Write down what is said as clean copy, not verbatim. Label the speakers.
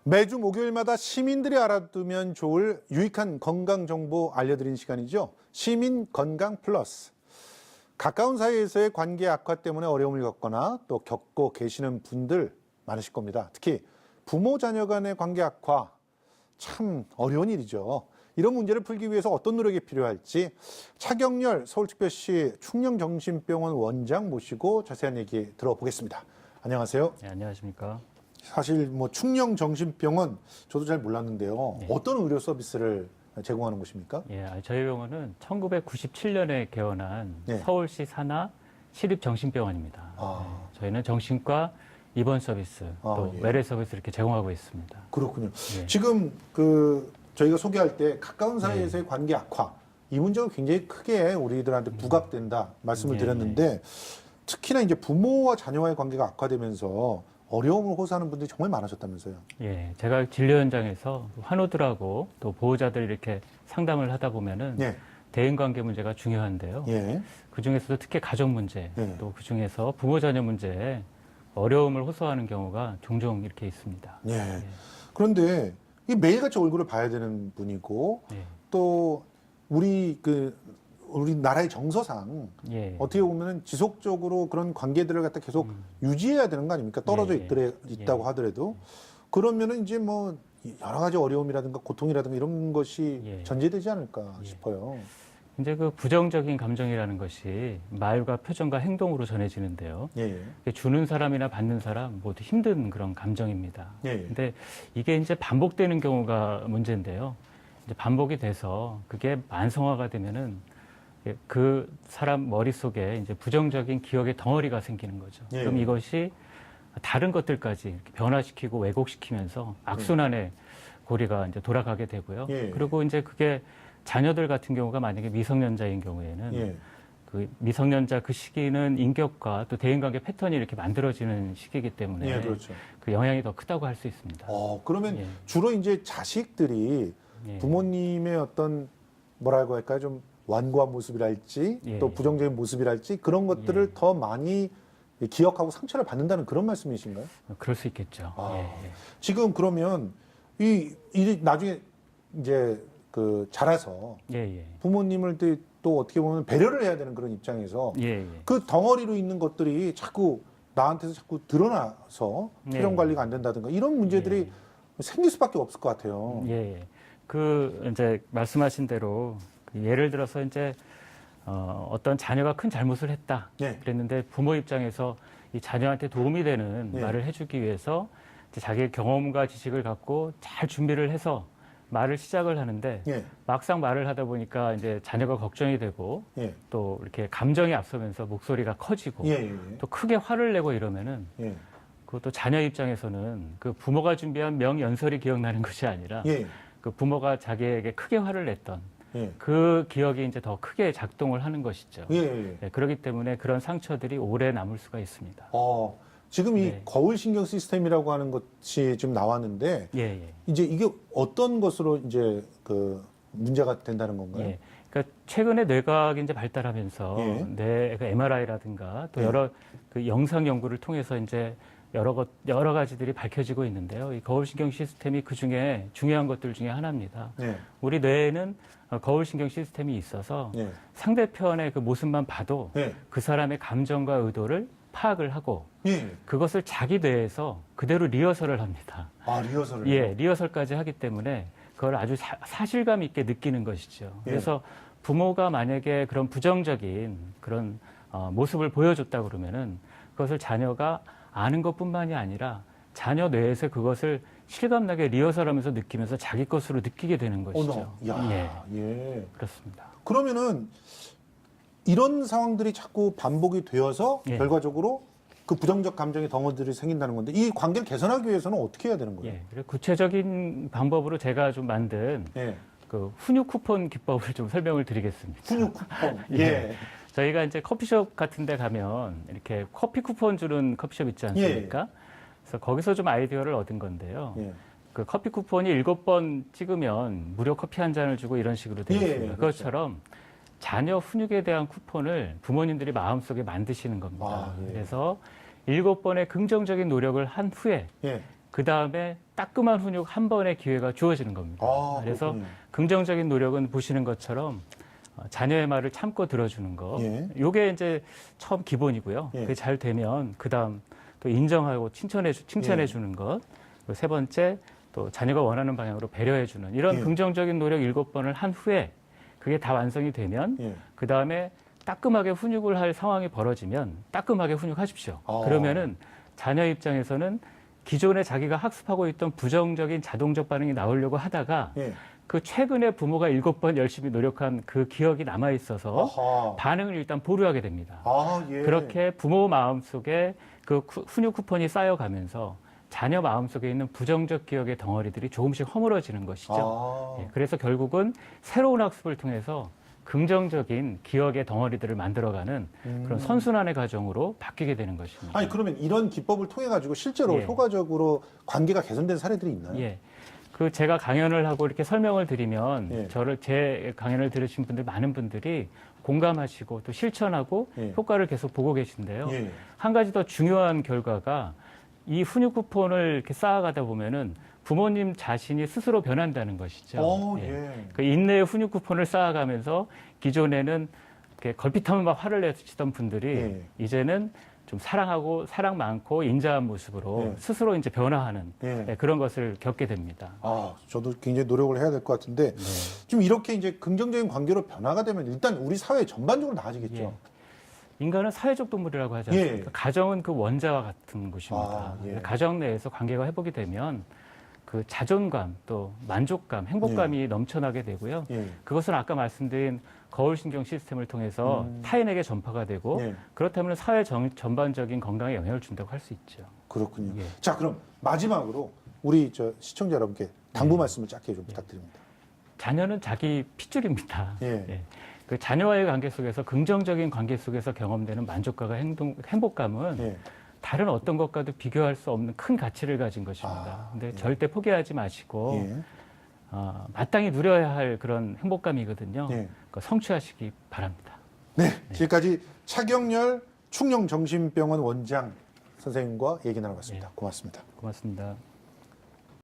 Speaker 1: 매주 목요일마다 시민들이 알아두면 좋을 유익한 건강 정보 알려드리는 시간이죠. 시민 건강 플러스. 가까운 사이에서의 관계 악화 때문에 어려움을 겪거나 또 겪고 계시는 분들 많으실 겁니다. 특히 부모 자녀 간의 관계 악화 참 어려운 일이죠. 이런 문제를 풀기 위해서 어떤 노력이 필요할지 차경렬 서울특별시 충령정신병원 원장 모시고 자세한 얘기 들어보겠습니다. 안녕하세요.
Speaker 2: 네, 안녕하십니까.
Speaker 1: 사실 뭐 충령정신병원 저도 잘 몰랐는데요.
Speaker 2: 네.
Speaker 1: 어떤 의료 서비스를 제공하는 곳입니까?
Speaker 2: 예, 저희 병원은 1997년에 개원한
Speaker 1: 네.
Speaker 2: 서울시 산하 시립정신병원입니다.
Speaker 1: 아.
Speaker 2: 네, 저희는 정신과 입원 서비스, 또
Speaker 1: 예.
Speaker 2: 외래 서비스 이렇게 제공하고 있습니다.
Speaker 1: 그렇군요.
Speaker 2: 네.
Speaker 1: 지금 저희가 소개할 때 가까운 사이에서의 관계 악화 이 문제가 굉장히 크게 우리들한테 부각된다 말씀을
Speaker 2: 네,
Speaker 1: 드렸는데 특히나 이제 부모와 자녀와의 관계가 악화되면서 어려움을 호소하는 분들이 정말 많으셨다면서요.
Speaker 2: 예, 제가 진료 현장에서 환우들하고 또 보호자들 이렇게 상담을 하다 보면은
Speaker 1: 예.
Speaker 2: 대인관계 문제가 중요한데요.
Speaker 1: 예.
Speaker 2: 그 중에서도 특히 가족 문제,
Speaker 1: 예.
Speaker 2: 또 그 중에서 부모 자녀 문제에 어려움을 호소하는 경우가 종종 이렇게 있습니다.
Speaker 1: 예. 그런데 이 매일같이 얼굴을 봐야 되는 분이고
Speaker 2: 예.
Speaker 1: 또 우리 나라의 정서상
Speaker 2: 예.
Speaker 1: 어떻게 보면 지속적으로 그런 관계들을 갖다 계속 유지해야 되는 거 아닙니까? 떨어져
Speaker 2: 예,
Speaker 1: 있다고 하더라도 그러면은 이제 뭐 여러 가지 어려움이라든가 고통이라든가 이런 것이
Speaker 2: 예.
Speaker 1: 전제되지 않을까
Speaker 2: 예.
Speaker 1: 싶어요.
Speaker 2: 이제 그 부정적인 감정이라는 것이 말과 표정과 행동으로 전해지는데요.
Speaker 1: 예.
Speaker 2: 주는 사람이나 받는 사람 모두 힘든 그런 감정입니다.
Speaker 1: 예.
Speaker 2: 근데 이게 이제 반복되는 경우가 문제인데요. 이제 반복이 돼서 그게 만성화가 되면은 그 사람 머릿속에 이제 부정적인 기억의 덩어리가 생기는 거죠.
Speaker 1: 예.
Speaker 2: 그럼 이것이 다른 것들까지 이렇게 변화시키고 왜곡시키면서 악순환의 고리가 이제 돌아가게 되고요.
Speaker 1: 예.
Speaker 2: 그리고 이제 그게 자녀들 같은 경우가 만약에 미성년자인 경우에는
Speaker 1: 예.
Speaker 2: 그 미성년자 그 시기는 인격과 또 대인관계 패턴이 이렇게 만들어지는 시기이기 때문에
Speaker 1: 예, 그렇죠.
Speaker 2: 그 영향이 더 크다고 할 수 있습니다.
Speaker 1: 그러면
Speaker 2: 예.
Speaker 1: 주로 이제 자식들이
Speaker 2: 예.
Speaker 1: 부모님의 어떤 뭐라고 할까요? 좀 완고한 모습이랄지
Speaker 2: 예.
Speaker 1: 또 부정적인 모습이랄지 그런 것들을
Speaker 2: 예.
Speaker 1: 더 많이 기억하고 상처를 받는다는 그런 말씀이신가요?
Speaker 2: 그럴 수 있겠죠.
Speaker 1: 아.
Speaker 2: 예, 예.
Speaker 1: 지금 그러면 이 나중에 이제 자라서
Speaker 2: 예, 예.
Speaker 1: 부모님을 또 어떻게 보면 배려를 해야 되는 그런 입장에서
Speaker 2: 예, 예.
Speaker 1: 그 덩어리로 있는 것들이 자꾸 나한테서 자꾸 드러나서 표정
Speaker 2: 예.
Speaker 1: 관리가 안 된다든가 이런 문제들이 생길 수밖에 없을 것 같아요.
Speaker 2: 예, 예. 이제 말씀하신 대로 예를 들어서 이제 어떤 자녀가 큰 잘못을 했다.
Speaker 1: 예.
Speaker 2: 그랬는데 부모 입장에서 이 자녀한테 도움이 되는
Speaker 1: 예.
Speaker 2: 말을 해주기 위해서 이제 자기의 경험과 지식을 갖고 잘 준비를 해서 말을 시작을 하는데
Speaker 1: 예.
Speaker 2: 막상 말을 하다 보니까 이제 자녀가 걱정이 되고
Speaker 1: 예.
Speaker 2: 또 이렇게 감정이 앞서면서 목소리가 커지고
Speaker 1: 예. 예.
Speaker 2: 또 크게 화를 내고 이러면은
Speaker 1: 예.
Speaker 2: 그것도 자녀 입장에서는 그 부모가 준비한 명연설이 기억나는 것이 아니라
Speaker 1: 예.
Speaker 2: 그 부모가 자기에게 크게 화를 냈던
Speaker 1: 예.
Speaker 2: 그 기억이 이제 더 크게 작동을 하는 것이죠.
Speaker 1: 예. 예.
Speaker 2: 네, 그렇기 때문에 그런 상처들이 오래 남을 수가 있습니다.
Speaker 1: 지금 이
Speaker 2: 네.
Speaker 1: 거울신경 시스템이라고 하는 것이 지금 나왔는데
Speaker 2: 예, 예.
Speaker 1: 이제 이게 어떤 것으로 이제 문제가 된다는 건가요?
Speaker 2: 예. 그러니까 최근에 뇌과학이 이제 발달하면서
Speaker 1: 예.
Speaker 2: 뇌 MRI라든가 또
Speaker 1: 예.
Speaker 2: 여러 그 영상 연구를 통해서 이제 여러 가지들이 밝혀지고 있는데요. 이 거울신경 시스템이 그 중에 중요한 것들 중에 하나입니다.
Speaker 1: 예.
Speaker 2: 우리 뇌에는 거울신경 시스템이 있어서
Speaker 1: 예.
Speaker 2: 상대편의 그 모습만 봐도
Speaker 1: 예.
Speaker 2: 그 사람의 감정과 의도를 파악을 하고
Speaker 1: 예.
Speaker 2: 그것을 자기 뇌에서 그대로 리허설을 합니다.
Speaker 1: 리허설을.
Speaker 2: 예, 리허설까지 하기 때문에 그걸 아주 사실감 있게 느끼는 것이죠.
Speaker 1: 예.
Speaker 2: 그래서 부모가 만약에 그런 부정적인 그런 모습을 보여줬다 그러면은 그것을 자녀가 아는 것뿐만이 아니라 자녀 뇌에서 그것을 실감나게 리허설하면서 느끼면서 자기 것으로 느끼게 되는 것이죠.
Speaker 1: 예.
Speaker 2: 그렇습니다.
Speaker 1: 그러면은 이런 상황들이 자꾸 반복이 되어서
Speaker 2: 예.
Speaker 1: 결과적으로 그 부정적 감정의 덩어리들이 생긴다는 건데 이 관계를 개선하기 위해서는 어떻게 해야 되는 거예요?
Speaker 2: 예, 그리고 구체적인 방법으로 제가 좀 만든
Speaker 1: 예.
Speaker 2: 그 훈육 쿠폰 기법을 좀 설명을 드리겠습니다.
Speaker 1: 훈육 쿠폰.
Speaker 2: 예. 저희가 이제 커피숍 같은 데 가면 이렇게 커피 쿠폰 주는 커피숍 있지 않습니까? 그래서 거기서 좀 아이디어를 얻은 건데요.
Speaker 1: 예.
Speaker 2: 그 커피 쿠폰이 7번 찍으면 무료 커피 한 잔을 주고 이런 식으로 되어
Speaker 1: 예,
Speaker 2: 있습니다.
Speaker 1: 그렇죠.
Speaker 2: 그것처럼 자녀 훈육에 대한 쿠폰을 부모님들이 마음속에 만드시는 겁니다.
Speaker 1: 예.
Speaker 2: 그래서 7번의 긍정적인 노력을 한 후에
Speaker 1: 예.
Speaker 2: 그 다음에 따끔한 훈육 한 번의 기회가 주어지는 겁니다. 그래서
Speaker 1: 그렇군요.
Speaker 2: 긍정적인 노력은 보시는 것처럼 자녀의 말을 참고 들어주는 거.
Speaker 1: 예.
Speaker 2: 요게 이제 처음 기본이고요.
Speaker 1: 예.
Speaker 2: 그게 잘 되면 그 다음 또 인정하고 칭찬해 주는 것. 그리고 세 번째 또 자녀가 원하는 방향으로 배려해 주는 이런
Speaker 1: 예.
Speaker 2: 긍정적인 노력 7번을 한 후에 그게 다 완성이 되면
Speaker 1: 예.
Speaker 2: 그 다음에 따끔하게 훈육을 할 상황이 벌어지면 따끔하게 훈육하십시오.
Speaker 1: 아.
Speaker 2: 그러면은 자녀 입장에서는 기존에 자기가 학습하고 있던 부정적인 자동적 반응이 나오려고 하다가
Speaker 1: 예.
Speaker 2: 그 최근에 부모가 7번 열심히 노력한 그 기억이 남아 있어서
Speaker 1: 아하.
Speaker 2: 반응을 일단 보류하게 됩니다.
Speaker 1: 예.
Speaker 2: 그렇게 부모 마음속에 그 훈육 쿠폰이 쌓여가면서 자녀 마음속에 있는 부정적 기억의 덩어리들이 조금씩 허물어지는 것이죠. 예, 그래서 결국은 새로운 학습을 통해서 긍정적인 기억의 덩어리들을 만들어가는 그런 선순환의 과정으로 바뀌게 되는 것입니다.
Speaker 1: 아니 그러면 이런 기법을 통해 가지고 실제로
Speaker 2: 예.
Speaker 1: 효과적으로 관계가 개선된 사례들이 있나요?
Speaker 2: 예. 그 제가 강연을 하고 이렇게 설명을 드리면
Speaker 1: 예.
Speaker 2: 제 강연을 들으신 분들 많은 분들이 공감하시고 또 실천하고
Speaker 1: 예.
Speaker 2: 효과를 계속 보고 계신데요.
Speaker 1: 예.
Speaker 2: 한 가지 더 중요한 결과가 이 훈육 쿠폰을 이렇게 쌓아가다 보면은 부모님 자신이 스스로 변한다는 것이죠.
Speaker 1: 예.
Speaker 2: 그 인내의 훈육 쿠폰을 쌓아가면서 기존에는 이렇게 걸핏하면 막 화를 내시던 분들이
Speaker 1: 예.
Speaker 2: 이제는 좀 사랑하고 사랑 많고 인자한 모습으로
Speaker 1: 예.
Speaker 2: 스스로 이제 변화하는
Speaker 1: 예.
Speaker 2: 그런 것을 겪게 됩니다.
Speaker 1: 저도 굉장히 노력을 해야 될 것 같은데 좀 이렇게 이제 긍정적인 관계로 변화가 되면 일단 우리 사회 전반적으로 나아지겠죠.
Speaker 2: 예. 인간은 사회적 동물이라고 하지 않습니까?
Speaker 1: 예.
Speaker 2: 가정은 그 원자와 같은 곳입니다.
Speaker 1: 예.
Speaker 2: 가정 내에서 관계가 회복이 되면 그 자존감 또 만족감, 행복감이 넘쳐나게 되고요.
Speaker 1: 예.
Speaker 2: 그것은 아까 말씀드린 거울신경 시스템을 통해서 타인에게 전파가 되고
Speaker 1: 예.
Speaker 2: 그렇다면 사회 전반적인 건강에 영향을 준다고 할 수 있죠.
Speaker 1: 그렇군요.
Speaker 2: 예.
Speaker 1: 자, 그럼 마지막으로 우리 시청자 여러분께 당부 말씀을 짧게 좀 부탁드립니다.
Speaker 2: 자녀는 자기 핏줄입니다.
Speaker 1: 예.
Speaker 2: 그 자녀와의 관계 속에서 긍정적인 관계 속에서 경험되는 만족감과 행복감은
Speaker 1: 예.
Speaker 2: 다른 어떤 것과도 비교할 수 없는 큰 가치를 가진 것입니다. 근데
Speaker 1: 예.
Speaker 2: 절대 포기하지 마시고
Speaker 1: 예.
Speaker 2: 마땅히 누려야 할 그런 행복감이거든요.
Speaker 1: 예.
Speaker 2: 그거 성취하시기 바랍니다.
Speaker 1: 네, 지금까지 차경열 충녕정신병원 원장 선생님과 얘기 나눠봤습니다. 고맙습니다.
Speaker 2: 고맙습니다.